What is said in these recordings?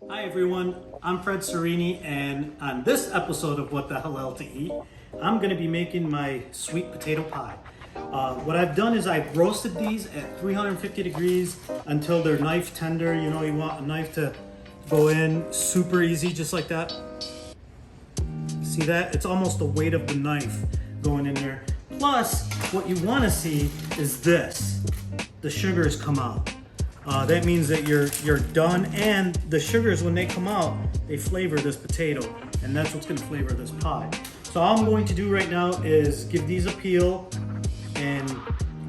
Hi everyone, I'm Fsareini, and on this episode of What the Hell to Eat, I'm going to be making my sweet potato pie. What I've done is I've roasted these at 350 degrees until they're knife tender. You know, you want a knife to go in super easy, just like that. See that? It's almost the weight of the knife going in there. Plus, what you want to see is this. The sugars come out. That means that you're done, and the sugars, when they come out, they flavor this potato, and that's what's going to flavor this pie. So all I'm going to do right now is give these a peel and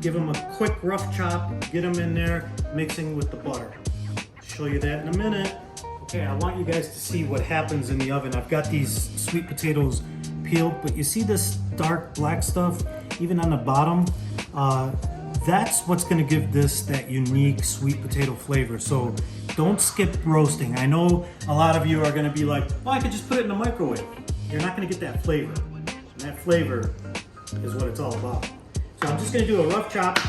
give them a quick rough chop, get them in there, mixing with the butter. Show you that in a minute. Okay, I want you guys to see what happens in the oven. I've got these sweet potatoes peeled, but you see this dark black stuff, even on the bottom? That's what's gonna give this that unique sweet potato flavor. So don't skip roasting. I know a lot of you are gonna be like, well, I could just put it in the microwave. You're not gonna get that flavor. And that flavor is what it's all about. So I'm just gonna do a rough chop,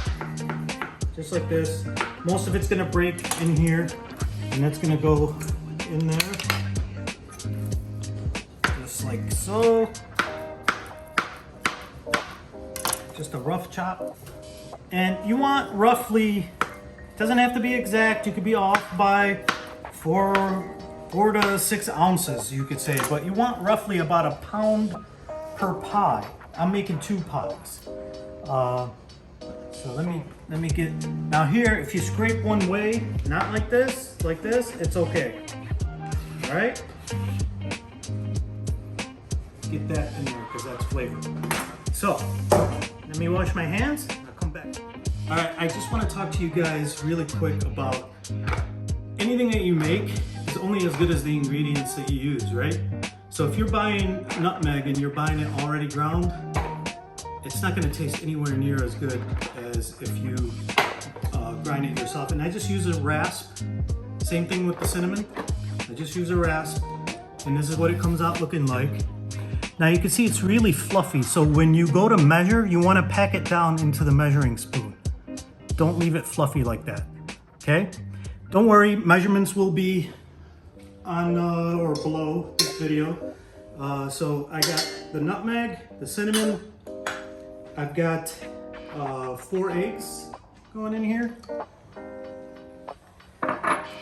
just like this. Most of it's gonna break in here, and that's gonna go in there, just like so. Just a rough chop. And you want roughly, doesn't have to be exact, you could be off by 4 to 6 ounces, you could say, but you want roughly about a pound per pie. I'm making 2 pies. So let me get, now here, if you scrape one way, not like this, it's okay. All right? Get that in there, because that's flavor. So, let me wash my hands. Back. All right, I just want to talk to you guys really quick about anything that you make is only as good as the ingredients that you use, right? So if you're buying nutmeg and you're buying it already ground, it's not going to taste anywhere near as good as if you grind it yourself. And I just use a rasp. Same thing with the cinnamon. I just use a rasp, and this is what it comes out looking like. Now you can see it's really fluffy, so when you go to measure, you want to pack it down into the measuring spoon. Don't leave it fluffy like that, okay? Don't worry, measurements will be on or below this video. So I got the nutmeg, the cinnamon, I've got 4 eggs going in here.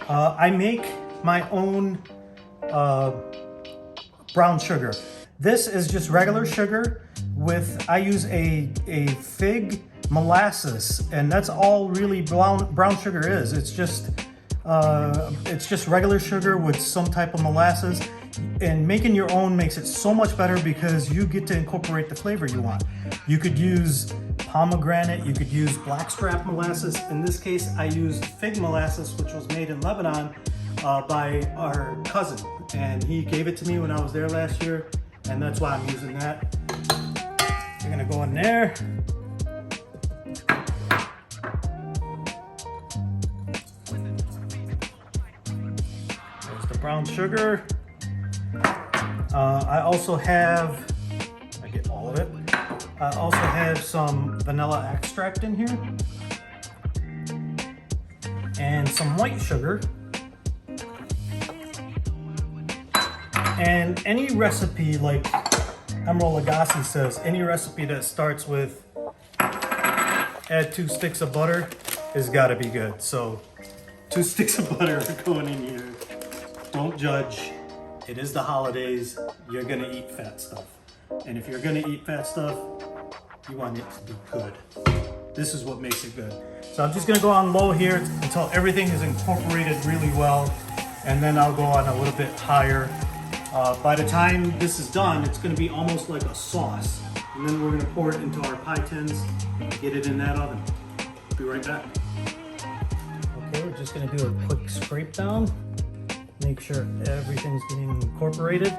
I make my own brown sugar. This is just regular sugar with, I use a fig molasses, and that's all really brown sugar is. It's just regular sugar with some type of molasses, and making your own makes it so much better because you get to incorporate the flavor you want. You could use pomegranate, you could use blackstrap molasses. In this case, I used fig molasses, which was made in Lebanon by our cousin, and he gave it to me when I was there last year. And that's why I'm using that. You're gonna go in there. There's the brown sugar. I also have, I get all of it. I also have some vanilla extract in here. And some white sugar. And any recipe, like Emeril Lagasse says, any recipe that starts with add 2 sticks of butter has got to be good. So 2 sticks of butter are going in here. Don't judge. It is the holidays. You're going to eat fat stuff. And if you're going to eat fat stuff, you want it to be good. This is what makes it good. So I'm just going to go on low here until everything is incorporated really well. And then I'll go on a little bit higher. By the time this is done, it's going to be almost like a sauce. And then we're going to pour it into our pie tins and get it in that oven. Be right back. Okay, we're just going to do a quick scrape down. Make sure everything's getting incorporated.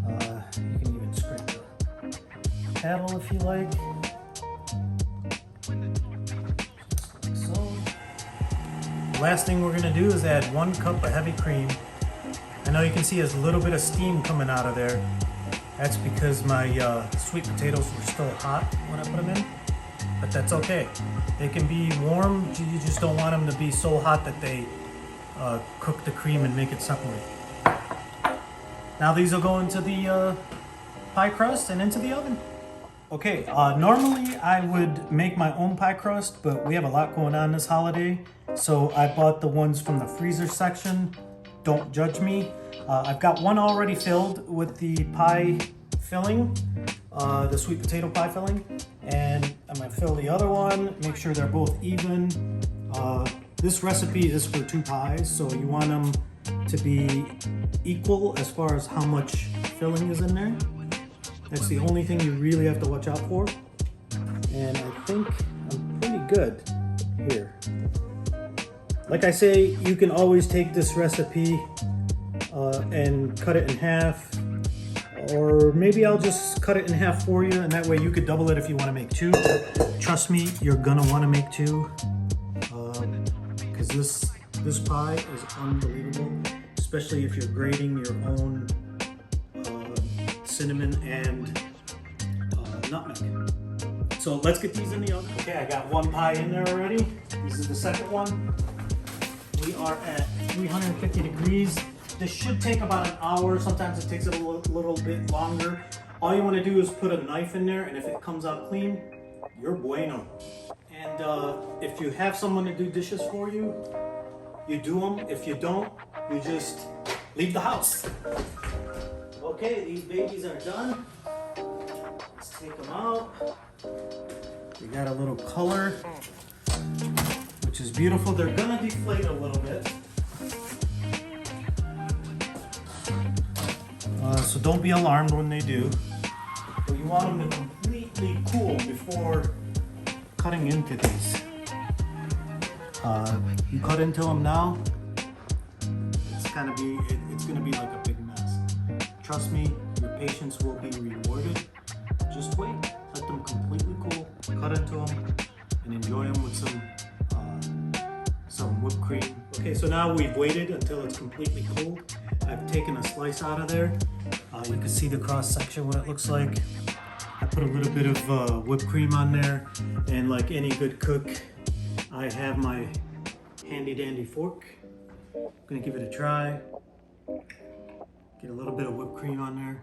You can even scrape the paddle if you like. Just like so. Last thing we're going to do is add 1 cup of heavy cream. I know you can see there's a little bit of steam coming out of there. That's because my sweet potatoes were still hot when I put them in, but that's okay. They can be warm, you just don't want them to be so hot that they cook the cream and make it separate. Now these will go into the pie crust and into the oven. Okay, normally I would make my own pie crust, but we have a lot going on this holiday. So I bought the ones from the freezer section. Don't judge me. I've got one already filled with the pie filling, the sweet potato pie filling. And I'm gonna fill the other one, make sure they're both even. This recipe is for 2 pies, so you want them to be equal as far as how much filling is in there. That's the only thing you really have to watch out for. And I think I'm pretty good here. Like I say, you can always take this recipe and cut it in half. Or maybe I'll just cut it in half for you, and that way you could double it if you want to make 2. Trust me, you're gonna want to make 2. Because this pie is unbelievable. Especially if you're grating your own cinnamon and nutmeg. So let's get these in the oven. Okay, I got 1 pie in there already. This is the second one. We are at 350 degrees. This should take about an hour. Sometimes it takes a little bit longer. All you want to do is put a knife in there, and if it comes out clean, you're bueno. And if you have someone to do dishes for you, you do them. If you don't, you just leave the house. Okay, these babies are done. Let's take them out. They got a little color, which is beautiful. They're gonna deflate a little bit. So don't be alarmed when they do. But you want them to completely cool before cutting into these. You cut into them now, it's gonna be like a big mess. Trust me, your patience will be rewarded. Just wait, let them completely cool, cut into them, and enjoy them with some whipped cream. Okay, so now we've waited until it's completely cooled. I've taken a slice out of there. You can see the cross section, what it looks like. I put a little bit of whipped cream on there, and like any good cook, I have my handy dandy fork. I'm gonna give it a try. Get a little bit of whipped cream on there.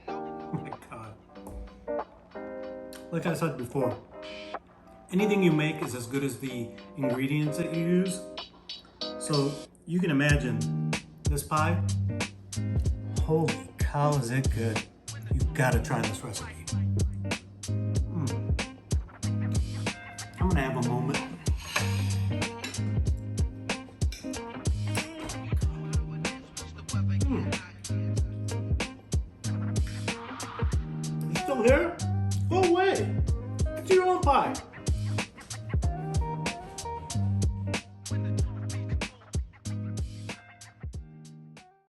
Oh my God. Like I said before, anything you make is as good as the ingredients that you use. So you can imagine this pie. Holy cow, is it good. You've gotta try this recipe. I'm gonna have a moment. You still here? Go away. It's your own pie.